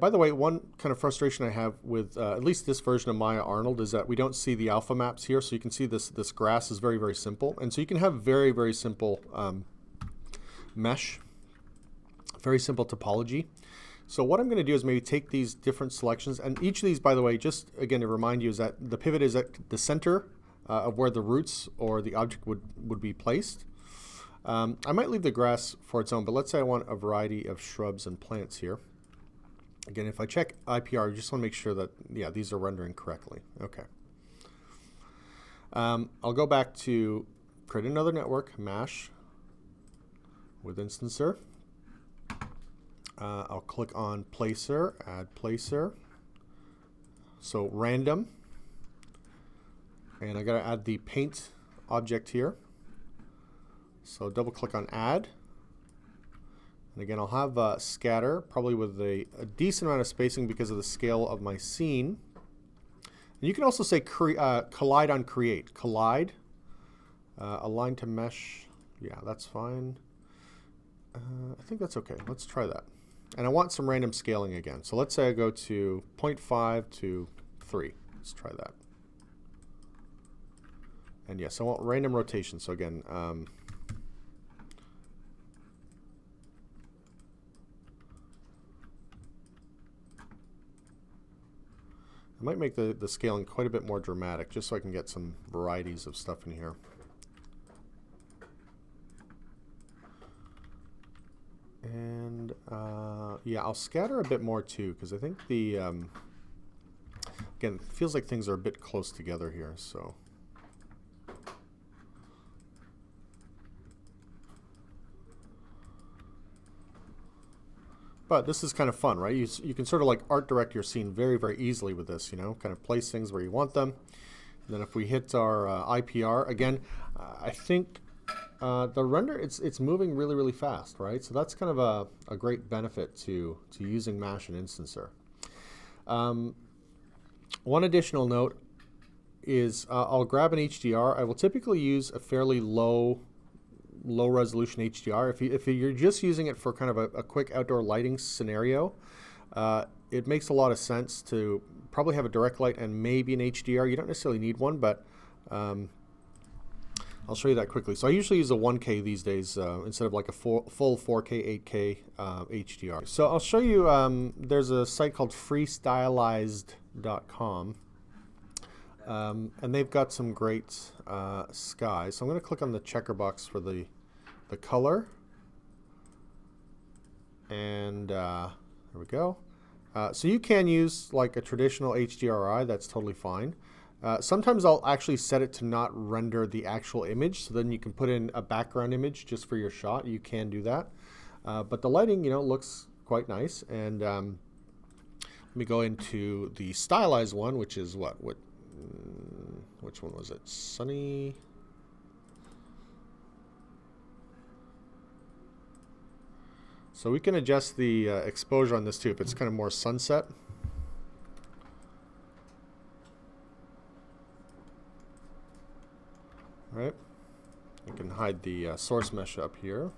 by the way, one kind of frustration I have with at least this version of Maya Arnold is that we don't see the alpha maps here. So you can see this grass is very, very simple. And so you can have very, very simple mesh, very simple topology. So what I'm going to do is maybe take these different selections. And each of these, by the way, just again to remind you, is that the pivot is at the center of where the roots or the object would be placed. I might leave the grass for its own, but let's say I want a variety of shrubs and plants here. Again, if I check IPR, I just want to make sure that, yeah, these are rendering correctly. Okay. I'll go back to create another network, MASH, with instancer. I'll click on placer, add placer. So random. And I got to add the paint object here. So double click on add. And again, I'll have scatter, probably with a decent amount of spacing because of the scale of my scene. And you can also say collide on create. Collide, align to mesh. Yeah, that's fine. I think that's okay. Let's try that. And I want some random scaling again. So let's say I go to 0.5 to 3. Let's try that. And yes, I want random rotation. So again, I might make the scaling quite a bit more dramatic just so I can get some varieties of stuff in here. And yeah, I'll scatter a bit more too because I think the, again, it feels like things are a bit close together here. So. But this is kind of fun, right? You can sort of like art direct your scene very, very easily with this, you know, kind of place things where you want them. And then if we hit our IPR, again, I think the render, it's moving really, really fast, right? So that's kind of a great benefit to using MASH and Instancer. One additional note is I'll grab an HDR. I will typically use a fairly low resolution HDR. If you're just using it for kind of a quick outdoor lighting scenario, it makes a lot of sense to probably have a direct light and maybe an HDR. You don't necessarily need one, but I'll show you that quickly. So I usually use a 1K these days instead of like a full 4K, 8K HDR. So I'll show you, there's a site called freestylized.com. And they've got some great skies. So I'm going to click on the checker box for the color. And there we go. So you can use like a traditional HDRI. That's totally fine. Sometimes I'll actually set it to not render the actual image. So then you can put in a background image just for your shot. You can do that. But the lighting, you know, looks quite nice. And let me go into the stylized one, which is which one was it? Sunny. So we can adjust the exposure on this too if it's kind of more sunset. Right. You can hide the source mesh up here.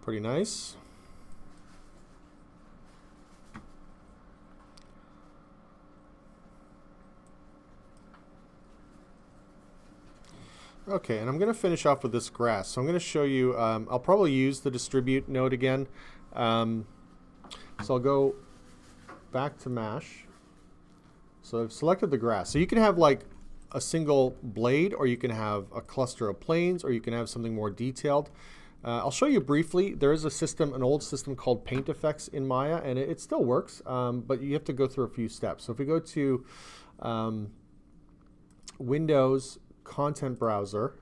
Pretty nice. Okay, and I'm going to finish off with this grass. So I'm going to show you, I'll probably use the distribute node again. So I'll go back to MASH. So I've selected the grass. So you can have like a single blade, or you can have a cluster of planes, or you can have something more detailed. I'll show you briefly. There is a system, an old system called Paint Effects in Maya, and it still works, but you have to go through a few steps. So if we go to Windows, Content Browser,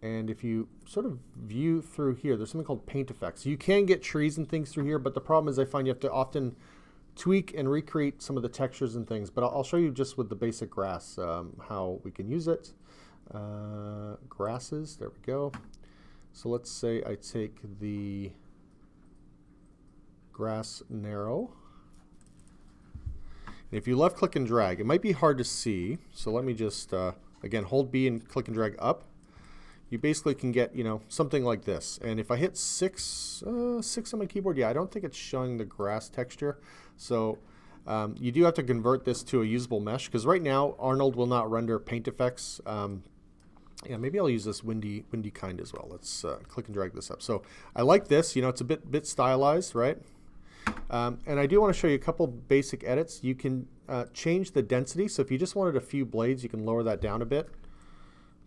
and if you sort of view through here, there's something called Paint Effects. You can get trees and things through here, but the problem is I find you have to often tweak and recreate some of the textures and things. But I'll show you just with the basic grass how we can use it. Grasses, there we go. So let's say I take the grass narrow. And if you left click and drag, it might be hard to see. So let me just, again, hold B and click and drag up. you basically can get, you know, something like this. And if I hit 6 on my keyboard, yeah, I don't think it's showing the grass texture. So you do have to convert this to a usable mesh, because right now Arnold will not render paint effects. Yeah, maybe I'll use this windy kind as well. Let's click and drag this up. So I like this. You know, it's a bit stylized, right? And I do want to show you a couple basic edits. You can change the density. So if you just wanted a few blades, you can lower that down a bit.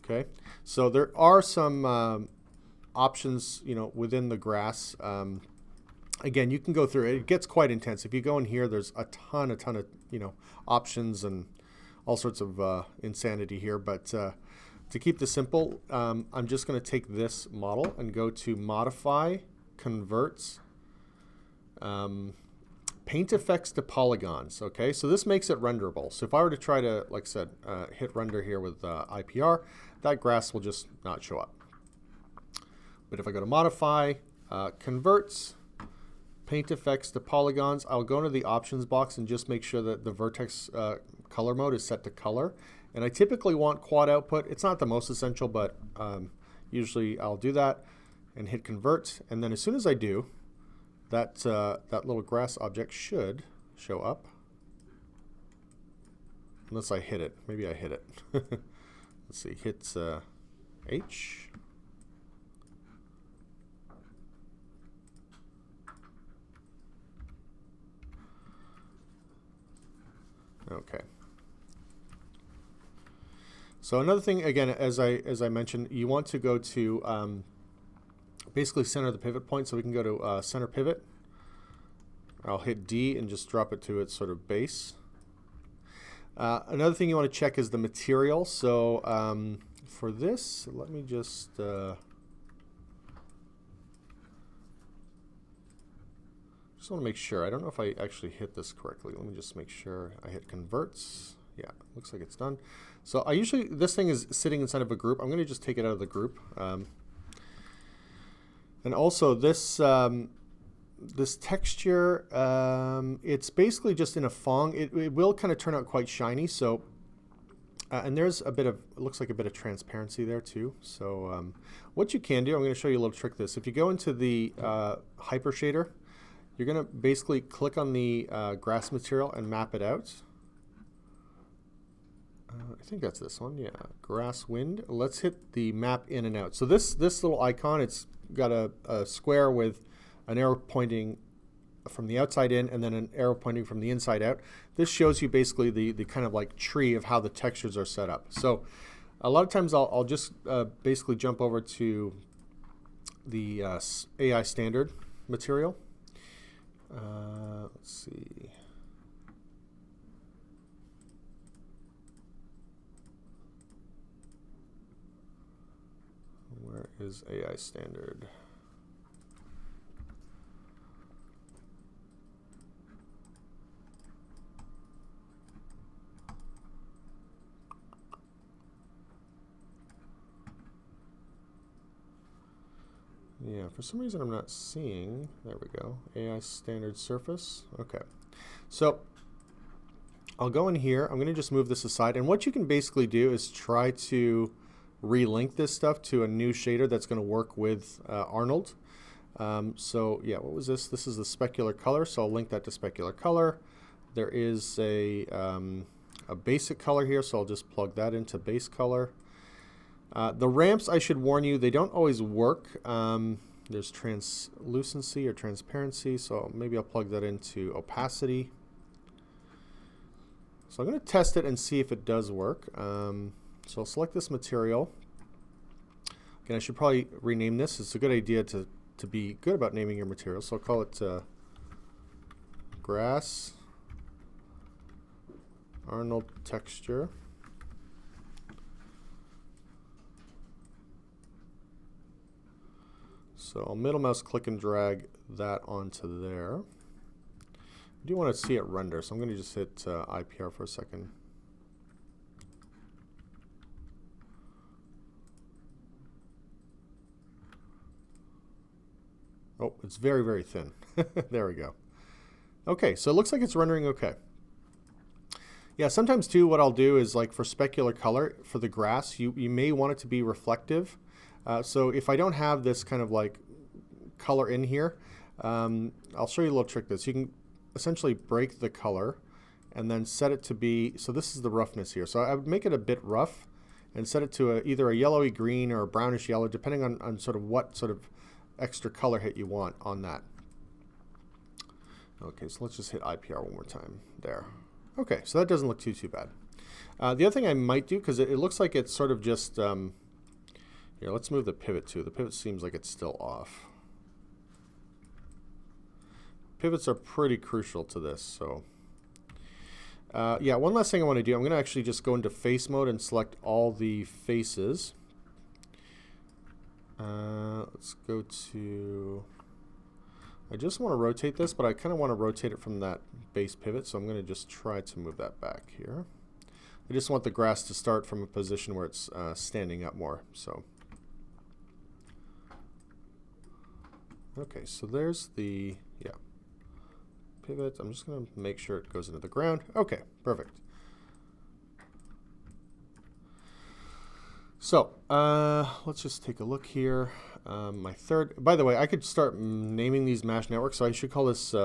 Okay, so there are some options, you know, within the grass. Again, you can go through it. It gets quite intense. If you go in here, there's a ton of, you know, options and all sorts of insanity here. But to keep this simple, I'm just going to take this model and go to Modify, Converts, Paint Effects to Polygons. Okay, so this makes it renderable. So if I were to try to, like I said, hit render here with IPR, that grass will just not show up. But if I go to Modify, Converts, Paint Effects to Polygons, I'll go into the options box and just make sure that the vertex color mode is set to color. And I typically want quad output. It's not the most essential, but usually I'll do that and hit Convert. And then as soon as I do, that little grass object should show up. Unless I hit it. Maybe I hit it. Let's see. Hit H. Okay. So another thing, again, as I mentioned, you want to go to basically center the pivot point. So we can go to center pivot. I'll hit D and just drop it to its sort of base. Another thing you want to check is the material. So for this, let me just want to make sure. I don't know if I actually hit this correctly. Let me just make sure I hit Converts. Yeah, looks like it's done. So I usually, this thing is sitting inside of a group. I'm going to just take it out of the group. And also this this texture, it's basically just in a Phong. It will kind of turn out quite shiny. So and there's a bit of, it looks like a bit of transparency there too. So what you can do, I'm going to show you a little trick this. If you go into the hyper shader, you're going to basically click on the grass material and map it out. I think that's this one, yeah, grass wind. Let's hit the map in and out. So this little icon, it's got a square with an arrow pointing from the outside in and then an arrow pointing from the inside out. This shows you basically the kind of like tree of how the textures are set up. So a lot of times I'll just basically jump over to the AI standard material. Let's see. Where is AI standard? Yeah, for some reason I'm not seeing. There we go. AI standard surface. Okay. So I'll go in here. I'm going to just move this aside. And what you can basically do is try to relink this stuff to a new shader that's going to work with Arnold. So yeah, what was this? This is the specular color. So I'll link that to specular color. There is a basic color here. So I'll just plug that into base color. The ramps, I should warn you, they don't always work. There's translucency or transparency, so maybe I'll plug that into opacity. So I'm going to test it and see if it does work. So I'll select this material. Again, I should probably rename this. It's a good idea to be good about naming your material. So I'll call it Grass Arnold Texture. So I'll middle mouse click and drag that onto there. I do want to see it render, so I'm going to just hit IPR for a second. Oh, it's very, very thin. There we go. Okay, so it looks like it's rendering okay. Yeah, sometimes too what I'll do is like for specular color, for the grass, you may want it to be reflective. So if I don't have this kind of like color in here, I'll show you a little trick to this. You can essentially break the color and then set it to be, so this is the roughness here. So I would make it a bit rough and set it to either a yellowy green or a brownish yellow, depending on sort of what sort of extra color hit you want on that. Okay, so let's just hit IPR one more time there. Okay, so that doesn't look too bad. The other thing I might do, because it looks like it's sort of just, here, let's move the pivot too. The pivot seems like it's still off. Pivots are pretty crucial to this, so. Yeah, one last thing I want to do, I'm going to actually just go into face mode and select all the faces. Let's go to, I just want to rotate this, but I kind of want to rotate it from that base pivot, so I'm going to just try to move that back here. I just want the grass to start from a position where it's standing up more. So, okay, so there's the, yeah, pivot. I'm just going to make sure it goes into the ground. Okay, perfect. So let's just take a look here. My third, by the way, I could start naming these mesh networks, so I should call this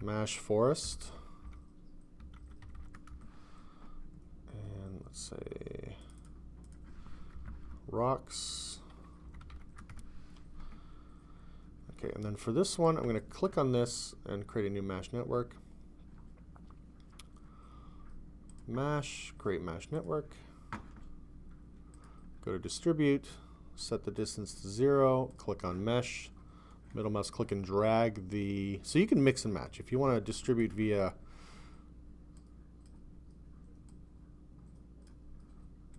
mesh forest. And let's say rocks. Okay, and then for this one, I'm going to click on this and create a new mesh network. Mesh, create mesh network. Go to distribute, set the distance to 0, click on mesh, middle mouse click and drag the, so you can mix and match. If you want to distribute via,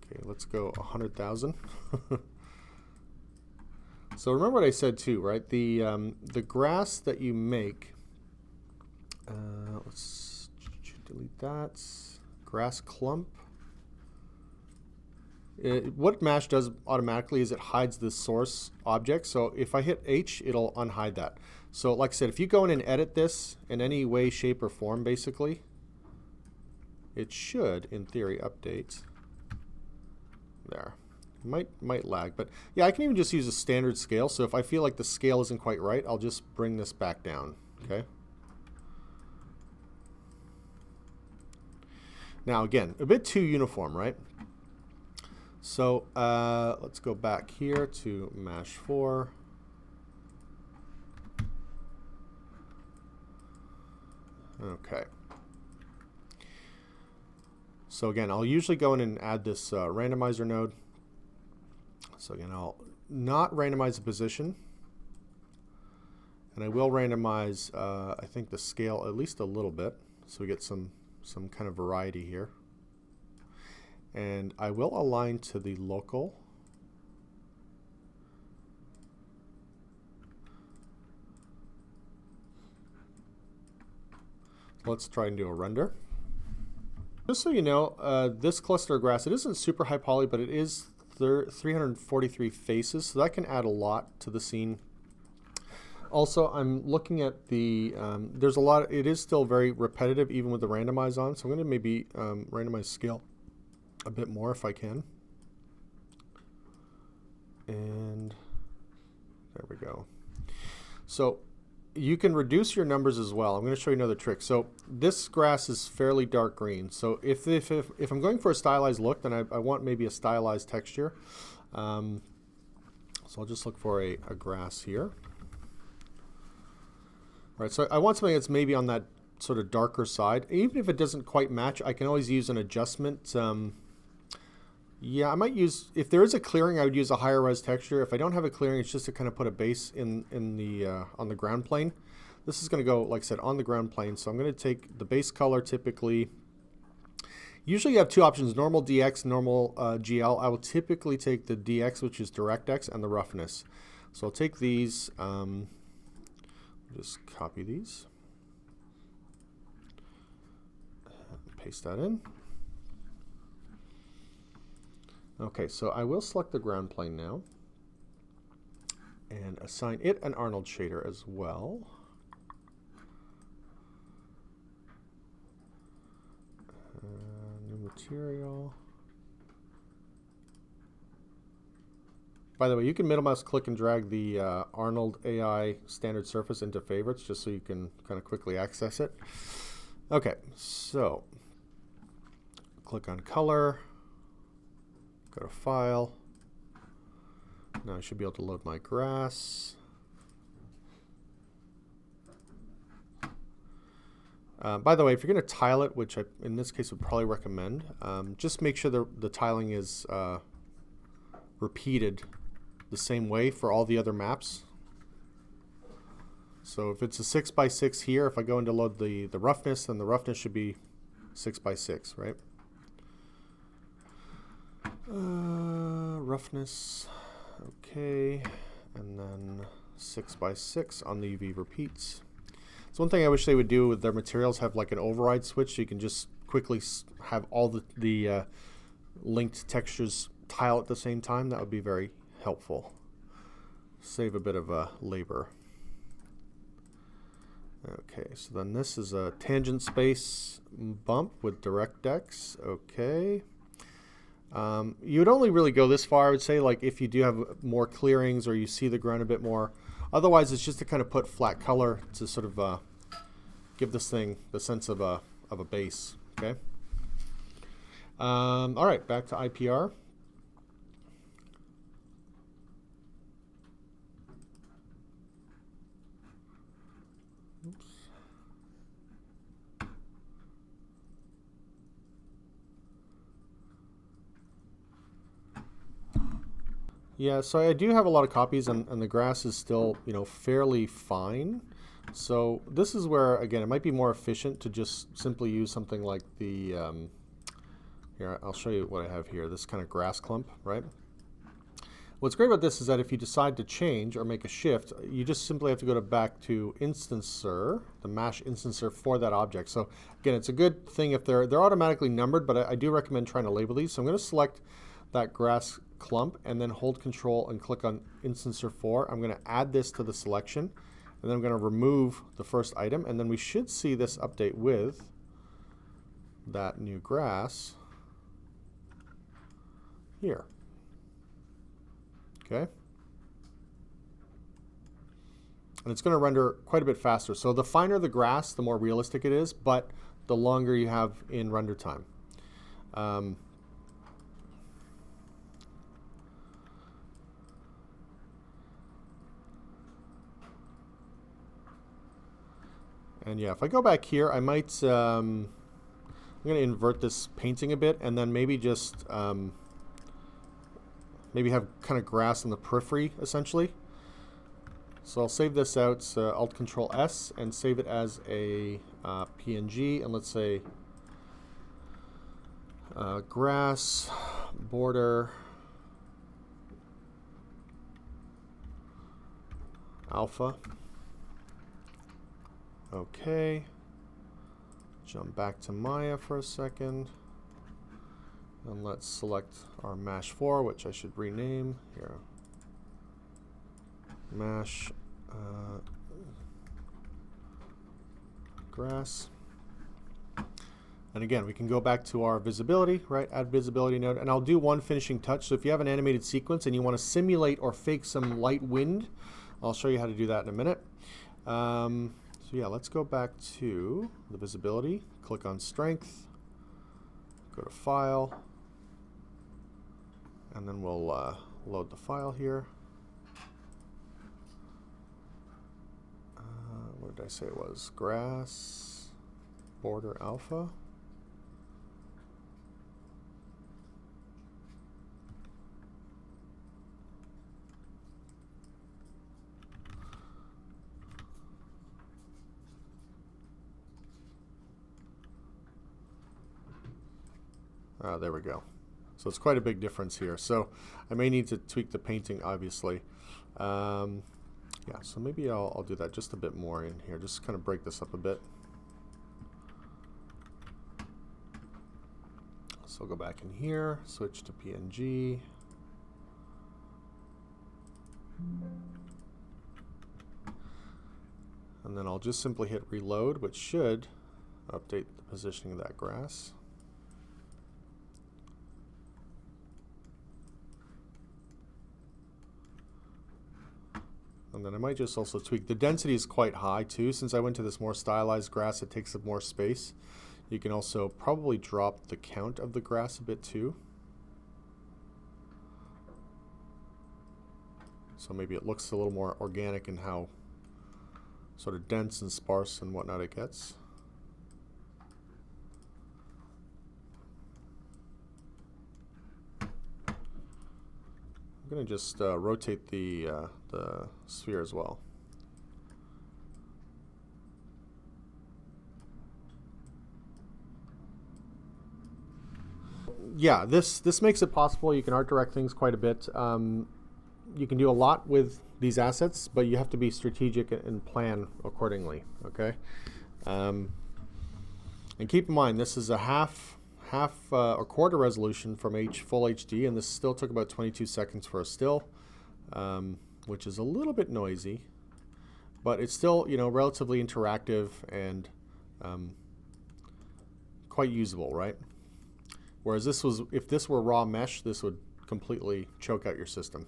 okay, let's go 100,000. So remember what I said too, right? The grass that you make, let's delete that, grass clump. What mesh does automatically is it hides the source object. So if I hit H, it'll unhide that. So like I said, if you go in and edit this in any way, shape, or form, basically, it should, in theory, update. There. Might lag, but yeah, I can even just use a standard scale. So if I feel like the scale isn't quite right, I'll just bring this back down, okay? Now again, a bit too uniform, right? So let's go back here to Mesh 4. Okay. So again, I'll usually go in and add this randomizer node. So again, I'll not randomize the position. And I will randomize, I think, the scale at least a little bit. So we get some kind of variety here. And I will align to the local. Let's try and do a render. Just so you know, this cluster of grass, it isn't super high poly, but it is 343 faces, so that can add a lot to the scene. Also, I'm looking at the, there's a lot, it is still very repetitive even with the randomize on, so I'm going to maybe randomize scale a bit more if I can. And there we go. So you can reduce your numbers as well. I'm going to show you another trick. So this grass is fairly dark green. So if I'm going for a stylized look, then I want maybe a stylized texture. So I'll just look for a grass here. Right, so I want something that's maybe on that sort of darker side. Even if it doesn't quite match, I can always use an adjustment. Yeah, I might use, if there is a clearing, I would use a higher res texture. If I don't have a clearing, it's just to kind of put a base in the on the ground plane. This is going to go, like I said, on the ground plane. So I'm going to take the base color typically. Usually you have two options, normal DX, normal GL. I will typically take the DX, which is DirectX, and the roughness. So I'll take these, just copy these, paste that in. Okay, so I will select the ground plane now and assign it an Arnold shader as well. New material. By the way, you can middle mouse click and drag the Arnold AI standard surface into favorites just so you can kind of quickly access it. Okay, so click on color, go to file. Now I should be able to load my grass. By the way, if you're going to tile it, which I, in this case, would probably recommend, just make sure the tiling is repeated the same way for all the other maps. So if it's a 6x6 here, if I go into load the roughness, then the roughness should be 6x6, right? Roughness, okay, and then 6x6 on the UV repeats. So one thing I wish they would do with their materials, have like an override switch so you can just quickly have all the linked textures tile at the same time. That would be very helpful. Save a bit of labor. Okay, so then this is a tangent space bump with DirectX. Okay. You would only really go this far, I would say, like if you do have more clearings or you see the ground a bit more. Otherwise, it's just to kind of put flat color to sort of give this thing the sense of a base. Okay. All right, back to IPR. Oops. Yeah, so I do have a lot of copies, and the grass is still, you know, fairly fine. So this is where, again, it might be more efficient to just simply use something like the, here, I'll show you what I have here, this kind of grass clump, right? What's great about this is that if you decide to change or make a shift, you just simply have to go back to instancer, the MASH instancer for that object. So again, it's a good thing if they're automatically numbered, but I do recommend trying to label these. So I'm going to select that grass clump and then hold Control and click on instancer 4. I'm going to add this to the selection, and then I'm going to remove the first item, and then we should see this update with that new grass here. Okay. And it's going to render quite a bit faster. So the finer the grass, the more realistic it is, but the longer you have in render time. And yeah, if I go back here, I might, I'm going to invert this painting a bit, and then maybe just, maybe have kind of grass in the periphery, essentially. So I'll save this out, Alt-Control-S, and save it as a PNG, and let's say grass, border, alpha. Okay. Jump back to Maya for a second. And let's select our MASH 4, which I should rename here. MASH grass. And again, we can go back to our visibility, right? Add visibility node. And I'll do one finishing touch. So if you have an animated sequence and you want to simulate or fake some light wind, I'll show you how to do that in a minute. So yeah, let's go back to the visibility. Click on strength. Go to file. And then we'll load the file here. What did I say it was? Grass, border alpha. There we go. So it's quite a big difference here. So I may need to tweak the painting, obviously. Yeah, so maybe I'll do that just a bit more in here. Just kind of break this up a bit. So I'll go back in here, switch to PNG. And then I'll just simply hit reload, which should update the positioning of that grass. And then I might just also tweak. The density is quite high too. Since I went to this more stylized grass, it takes up more space. You can also probably drop the count of the grass a bit too. So maybe it looks a little more organic in how sort of dense and sparse and whatnot it gets. I'm going to just rotate the sphere as well. Yeah, this makes it possible. You can art direct things quite a bit. You can do a lot with these assets, but you have to be strategic and plan accordingly. Okay, and keep in mind this is a half or quarter resolution from full HD, and this still took about 22 seconds for a still, which is a little bit noisy, but it's still, you know, relatively interactive and quite usable, right? Whereas if this were raw mesh, this would completely choke out your system.